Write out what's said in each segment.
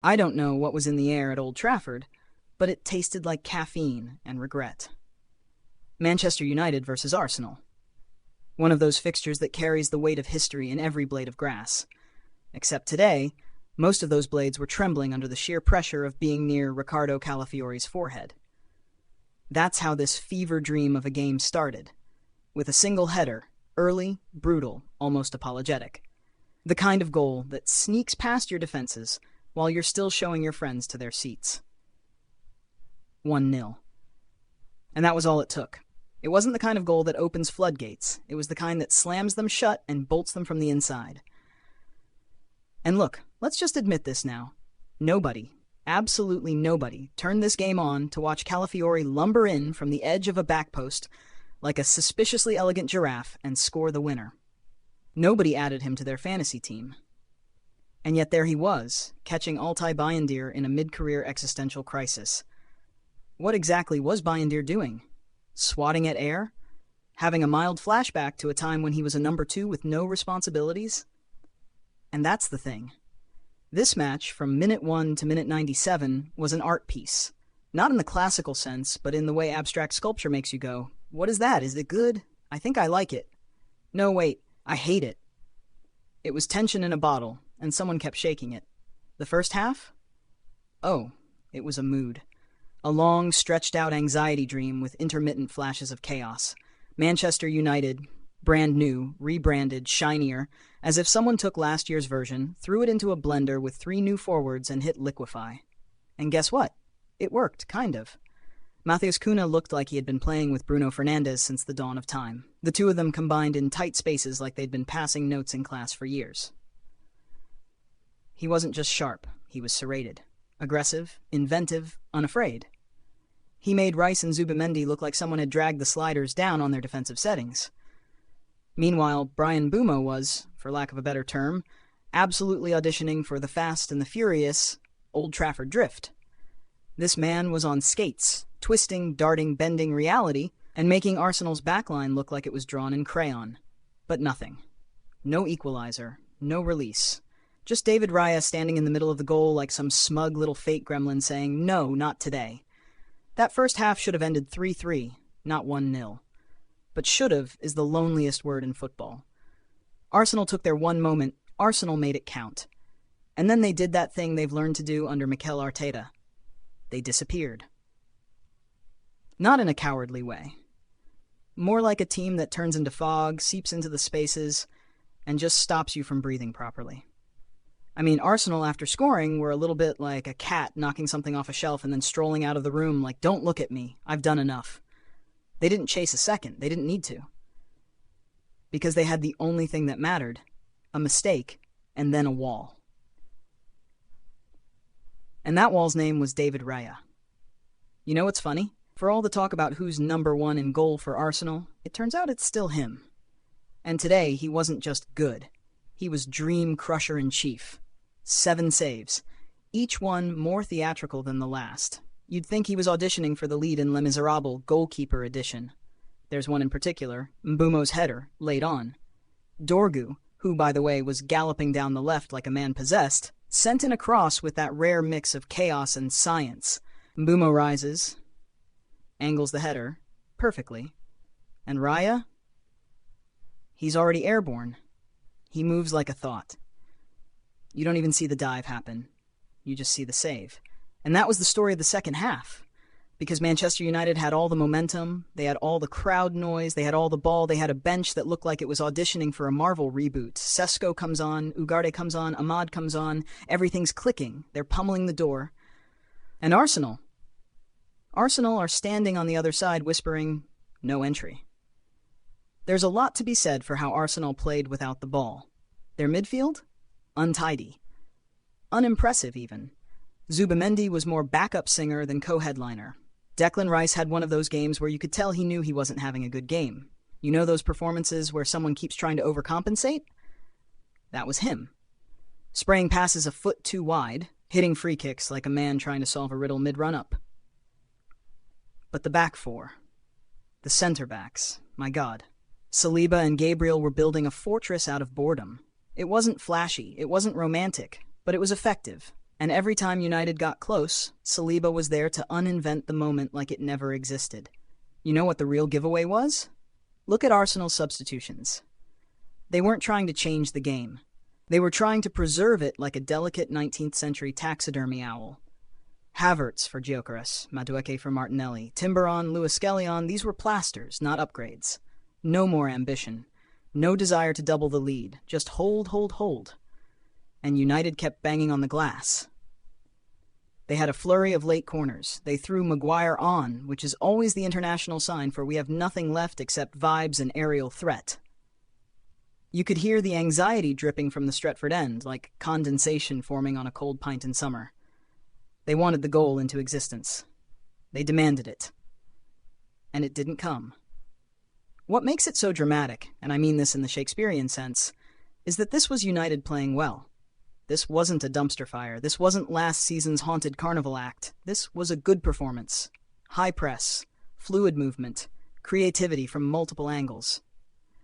I don't know what was in the air at Old Trafford, but it tasted like caffeine and regret. Manchester United versus Arsenal. One of those fixtures that carries the weight of history in every blade of grass. Except today, most of those blades were trembling under the sheer pressure of being near Riccardo Calafiori's forehead. That's how this fever dream of a game started, with a single header, early, brutal, almost apologetic. The kind of goal that sneaks past your defenses while you're still showing your friends to their seats. 1-0. And that was all it took. It wasn't the kind of goal that opens floodgates. It was the kind that slams them shut and bolts them from the inside. And look, let's just admit this now. Nobody, absolutely nobody, turned this game on to watch Calafiori lumber in from the edge of a back post like a suspiciously elegant giraffe and score the winner. Nobody added him to their fantasy team. And yet there he was, catching Altay Bayındır in a mid-career existential crisis. What exactly was Bayındır doing? Swatting at air? Having a mild flashback to a time when he was a number 2 with no responsibilities? And that's the thing. This match, from minute 1 to minute 97, was an art piece. Not in the classical sense, but in the way abstract sculpture makes you go, what is that? Is it good? I think I like it. No, wait, I hate it. It was tension in a bottle, and someone kept shaking it. The first half? Oh, it was a mood. A long, stretched-out anxiety dream with intermittent flashes of chaos. Manchester United, brand new, rebranded, shinier, as if someone took last year's version, threw it into a blender with 3 new forwards and hit liquefy. And guess what? It worked, kind of. Matheus Cunha looked like he had been playing with Bruno Fernandes since the dawn of time. The two of them combined in tight spaces like they'd been passing notes in class for years. He wasn't just sharp, he was serrated. Aggressive, inventive, unafraid. He made Rice and Zubimendi look like someone had dragged the sliders down on their defensive settings. Meanwhile, Bryan Mbeumo was, for lack of a better term, absolutely auditioning for the fast and the furious Old Trafford drift. This man was on skates, twisting, darting, bending reality, and making Arsenal's backline look like it was drawn in crayon. But nothing. No equalizer, no release. Just David Raya standing in the middle of the goal like some smug little fake gremlin saying, no, not today. That first half should have ended 3-3, not 1-0. But should've is the loneliest word in football. Arsenal took their one moment, Arsenal made it count. And then they did that thing they've learned to do under Mikel Arteta. They disappeared. Not in a cowardly way. More like a team that turns into fog, seeps into the spaces, and just stops you from breathing properly. I mean, Arsenal, after scoring, were a little bit like a cat knocking something off a shelf and then strolling out of the room like, don't look at me, I've done enough. They didn't chase a second, they didn't need to. Because they had the only thing that mattered, a mistake, and then a wall. And that wall's name was David Raya. You know what's funny? For all the talk about who's number 1 in goal for Arsenal, it turns out it's still him. And today, he wasn't just good. He was dream crusher in chief. 7 saves, each one more theatrical than the last. You'd think he was auditioning for the lead in Les Miserables goalkeeper edition. There's one in particular, Mbeumo's header, late on. Dorgu, who, by the way, was galloping down the left like a man possessed, sent in a cross with that rare mix of chaos and science. Mbeumo rises, angles the header, perfectly. And Raya? He's already airborne. He moves like a thought. You don't even see the dive happen. You just see the save. And that was the story of the second half. Because Manchester United had all the momentum, they had all the crowd noise, they had all the ball, they had a bench that looked like it was auditioning for a Marvel reboot. Sesko comes on, Ugarte comes on, Ahmad comes on, everything's clicking, they're pummeling the door. And Arsenal are standing on the other side whispering, no entry. There's a lot to be said for how Arsenal played without the ball. Their midfield? Untidy. Unimpressive, even. Zubimendi was more backup singer than co-headliner. Declan Rice had one of those games where you could tell he knew he wasn't having a good game. You know those performances where someone keeps trying to overcompensate? That was him. Spraying passes a foot too wide, hitting free kicks like a man trying to solve a riddle mid-run-up. But the back four. The center backs. My God. Saliba and Gabriel were building a fortress out of boredom. It wasn't flashy, it wasn't romantic, but it was effective. And every time United got close, Saliba was there to uninvent the moment like it never existed. You know what the real giveaway was? Look at Arsenal's substitutions. They weren't trying to change the game. They were trying to preserve it like a delicate 19th century taxidermy owl. Havertz for Gyökeres, Madueke for Martinelli, Timberon, Luis Skellion, these were plasters, not upgrades. No more ambition. No desire to double the lead. Just hold, hold, hold. And United kept banging on the glass. They had a flurry of late corners. They threw Maguire on, which is always the international sign for we have nothing left except vibes and aerial threat. You could hear the anxiety dripping from the Stretford end, like condensation forming on a cold pint in summer. They wanted the goal into existence. They demanded it. And it didn't come. What makes it so dramatic, and I mean this in the Shakespearean sense, is that this was United playing well. This wasn't a dumpster fire. This wasn't last season's haunted carnival act. This was a good performance. High press, fluid movement, creativity from multiple angles.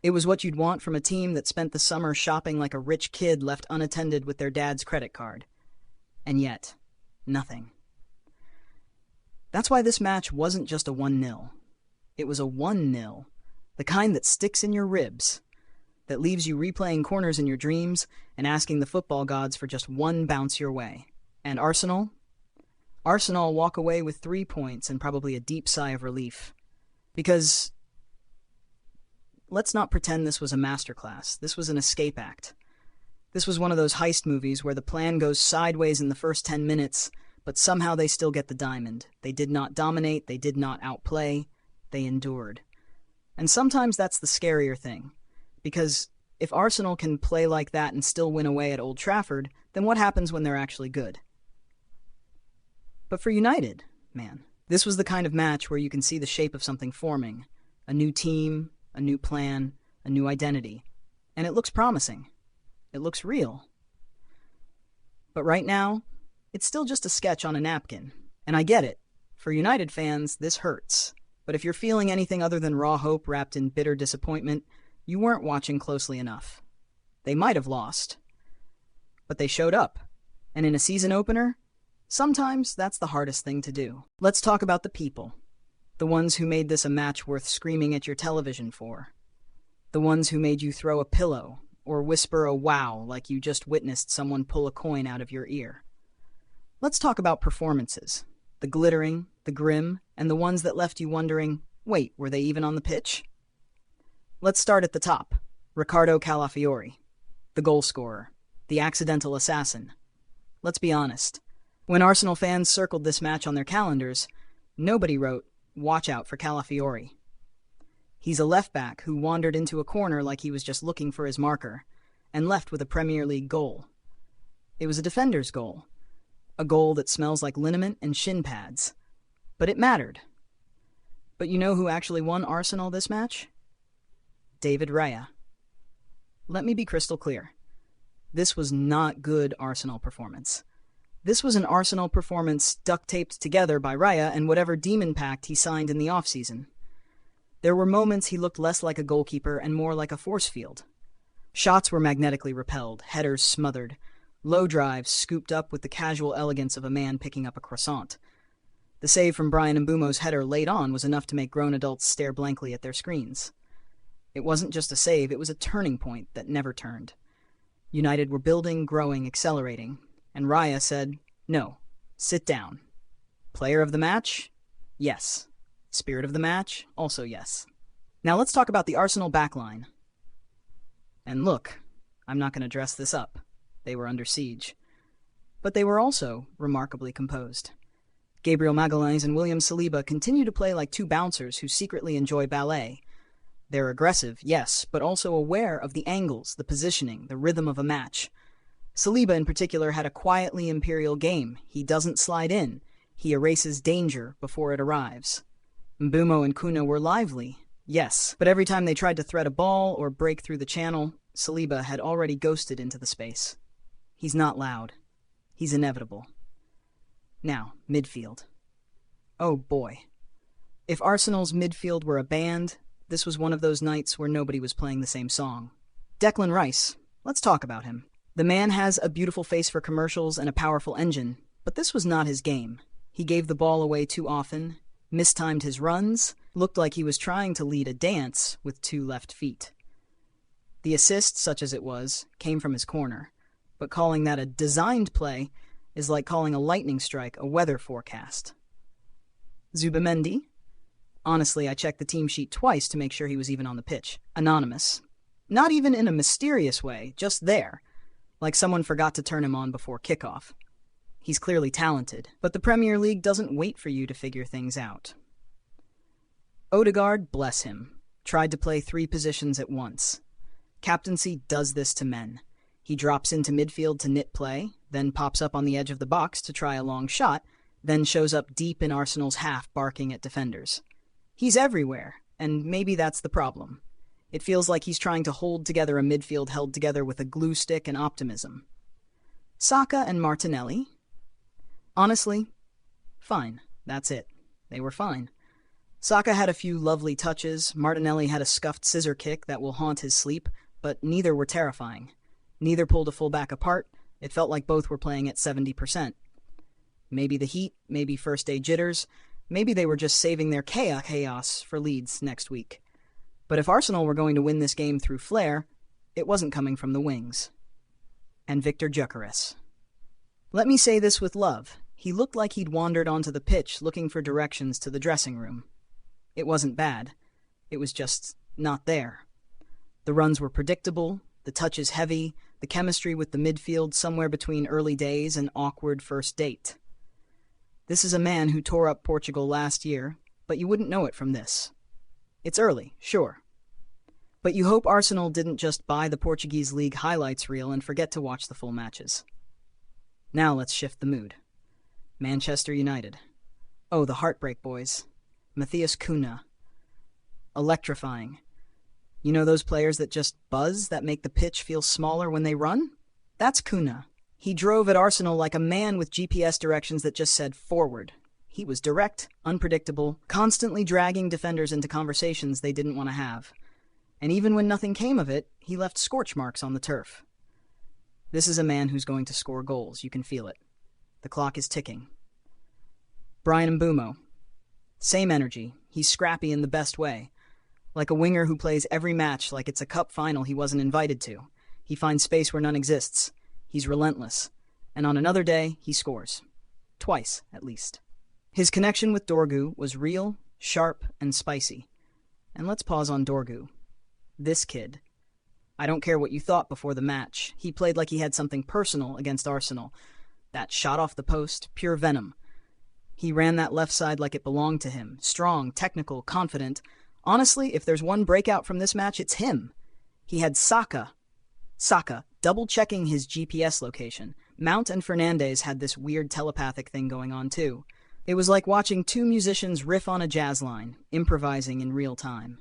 It was what you'd want from a team that spent the summer shopping like a rich kid left unattended with their dad's credit card. And yet, nothing. That's why this match wasn't just a 1-0. It was a 1-0, the kind that sticks in your ribs, that leaves you replaying corners in your dreams and asking the football gods for just one bounce your way. And Arsenal walk away with 3 points and probably a deep sigh of relief. Because let's not pretend this was a masterclass. This was an escape act. This was one of those heist movies where the plan goes sideways in the first 10 minutes, but somehow they still get the diamond. They did not dominate, they did not outplay, they endured. And sometimes that's the scarier thing. Because if Arsenal can play like that and still win away at Old Trafford, then what happens when they're actually good? But for United, man, this was the kind of match where you can see the shape of something forming. A new team, a new plan, a new identity. And it looks promising. It looks real. But right now, it's still just a sketch on a napkin. And I get it. For United fans, this hurts. But if you're feeling anything other than raw hope wrapped in bitter disappointment, you weren't watching closely enough. They might have lost. But they showed up. And in a season opener, sometimes that's the hardest thing to do. Let's talk about the people. The ones who made this a match worth screaming at your television for. The ones who made you throw a pillow or whisper a wow like you just witnessed someone pull a coin out of your ear. Let's talk about performances. The glittering, the grim, and the ones that left you wondering, wait, were they even on the pitch? Let's start at the top. Riccardo Calafiori, the goal scorer, the accidental assassin. Let's be honest. When Arsenal fans circled this match on their calendars, nobody wrote, watch out for Calafiori. He's a left-back who wandered into a corner like he was just looking for his marker, and left with a Premier League goal. It was a defender's goal. A goal that smells like liniment and shin pads. But it mattered. But you know who actually won Arsenal this match? David Raya. Let me be crystal clear. This was not good Arsenal performance. This was an Arsenal performance duct-taped together by Raya and whatever demon pact he signed in the off-season. There were moments he looked less like a goalkeeper and more like a force field. Shots were magnetically repelled, headers smothered, low drives scooped up with the casual elegance of a man picking up a croissant. The save from Brian Mbumo's header late on was enough to make grown adults stare blankly at their screens. It wasn't just a save, it was a turning point that never turned. United were building, growing, accelerating, and Raya said, no, sit down. Player of the match? Yes. Spirit of the match? Also yes. Now let's talk about the Arsenal backline. And look, I'm not going to dress this up. They were under siege. But they were also remarkably composed. Gabriel Magalhães and William Saliba continue to play like two bouncers who secretly enjoy ballet. They're aggressive, yes, but also aware of the angles, the positioning, the rhythm of a match. Saliba in particular had a quietly imperial game. He doesn't slide in. He erases danger before it arrives. Mbumo and Kuna were lively, yes, but every time they tried to thread a ball or break through the channel, Saliba had already ghosted into the space. He's not loud. He's inevitable. Now, midfield. Oh boy. If Arsenal's midfield were a band, this was one of those nights where nobody was playing the same song. Declan Rice. Let's talk about him. The man has a beautiful face for commercials and a powerful engine, but this was not his game. He gave the ball away too often, mistimed his runs, looked like he was trying to lead a dance with two left feet. The assist, such as it was, came from his corner, but calling that a designed play is like calling a lightning strike a weather forecast. Zubimendi? Honestly, I checked the team sheet twice to make sure he was even on the pitch. Anonymous. Not even in a mysterious way, just there, like someone forgot to turn him on before kickoff. He's clearly talented, but the Premier League doesn't wait for you to figure things out. Odegaard, bless him, tried to play 3 positions at once. Captaincy does this to men. He drops into midfield to knit play, then pops up on the edge of the box to try a long shot, then shows up deep in Arsenal's half barking at defenders. He's everywhere, and maybe that's the problem. It feels like he's trying to hold together a midfield held together with a glue stick and optimism. Saka and Martinelli? Honestly, fine. That's it. They were fine. Saka had a few lovely touches, Martinelli had a scuffed scissor kick that will haunt his sleep, but neither were terrifying. Neither pulled a fullback apart. It felt like both were playing at 70%. Maybe the heat, maybe first-day jitters, maybe they were just saving their chaos for Leeds next week. But if Arsenal were going to win this game through flair, it wasn't coming from the wings. And Victor Gyökeres. Let me say this with love. He looked like he'd wandered onto the pitch looking for directions to the dressing room. It wasn't bad. It was just not there. The runs were predictable, the touches heavy, the chemistry with the midfield somewhere between early days and awkward first date. This is a man who tore up Portugal last year, but you wouldn't know it from this. It's early, sure. But you hope Arsenal didn't just buy the Portuguese League highlights reel and forget to watch the full matches. Now let's shift the mood. Manchester United. Oh, the heartbreak boys. Matthias Cunha. Electrifying. You know those players that just buzz, that make the pitch feel smaller when they run? That's Cunha. He drove at Arsenal like a man with GPS directions that just said forward. He was direct, unpredictable, constantly dragging defenders into conversations they didn't want to have. And even when nothing came of it, he left scorch marks on the turf. This is a man who's going to score goals, you can feel it. The clock is ticking. Bryan Mbeumo. Same energy. He's scrappy in the best way. Like a winger who plays every match like it's a cup final he wasn't invited to. He finds space where none exists. He's relentless. And on another day, he scores. Twice, at least. His connection with Dorgu was real, sharp, and spicy. And let's pause on Dorgu. This kid. I don't care what you thought before the match. He played like he had something personal against Arsenal. That shot off the post, pure venom. He ran that left side like it belonged to him. Strong, technical, confident. Honestly, if there's one breakout from this match, it's him. He had Saka, double-checking his GPS location. Mount and Fernandes had this weird telepathic thing going on too. It was like watching 2 musicians riff on a jazz line, improvising in real time.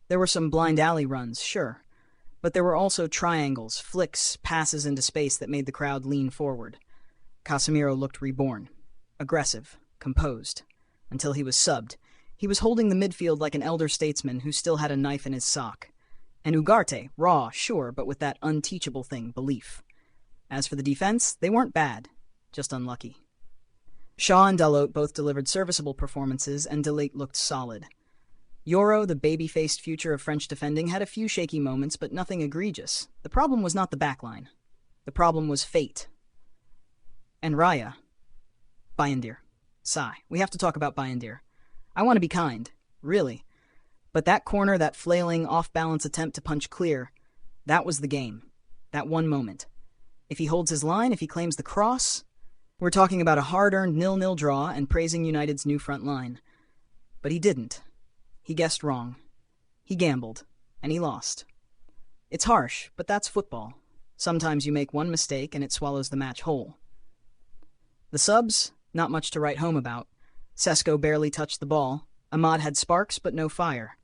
There were some blind alley runs, sure, but there were also triangles, flicks, passes into space that made the crowd lean forward. Casemiro looked reborn, aggressive, composed, until he was subbed. He was holding the midfield like an elder statesman who still had a knife in his sock. And Ugarte, raw, sure, but with that unteachable thing, belief. As for the defense, they weren't bad, just unlucky. Shaw and Dalot both delivered serviceable performances, and De Ligt looked solid. Yoro, the baby-faced future of French defending, had a few shaky moments, but nothing egregious. The problem was not the backline. The problem was fate. And Raya. Bayindir. Sigh. We have to talk about Bayindir. I want to be kind. Really. But that corner, that flailing, off-balance attempt to punch clear, that was the game. That one moment. If he holds his line, if he claims the cross, we're talking about a hard-earned 0-0 draw and praising United's new front line. But he didn't. He guessed wrong. He gambled. And he lost. It's harsh, but that's football. Sometimes you make one mistake and it swallows the match whole. The subs, not much to write home about. Sesko barely touched the ball. Ahmad had sparks, but no fire.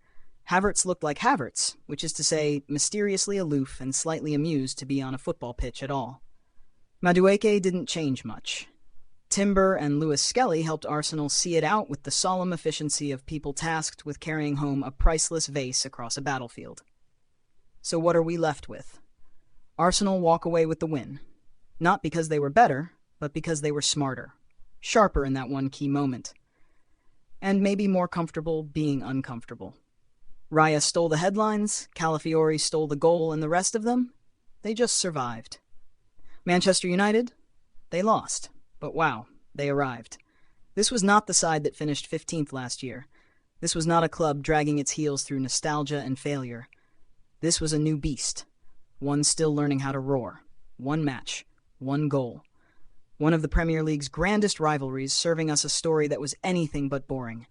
Havertz looked like Havertz, which is to say, mysteriously aloof and slightly amused to be on a football pitch at all. Madueke didn't change much. Timber and Lewis Skelly helped Arsenal see it out with the solemn efficiency of people tasked with carrying home a priceless vase across a battlefield. So what are we left with? Arsenal walk away with the win. Not because they were better, but because they were smarter. Sharper in that one key moment. And maybe more comfortable being uncomfortable. Raya stole the headlines, Calafiori stole the goal, and the rest of them, they just survived. Manchester United, they lost. But wow, they arrived. This was not the side that finished 15th last year. This was not a club dragging its heels through nostalgia and failure. This was a new beast. One still learning how to roar. One match. One goal. One of the Premier League's grandest rivalries, serving us a story that was anything but boring.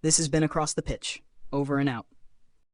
This has been Across the Pitch. Over and out.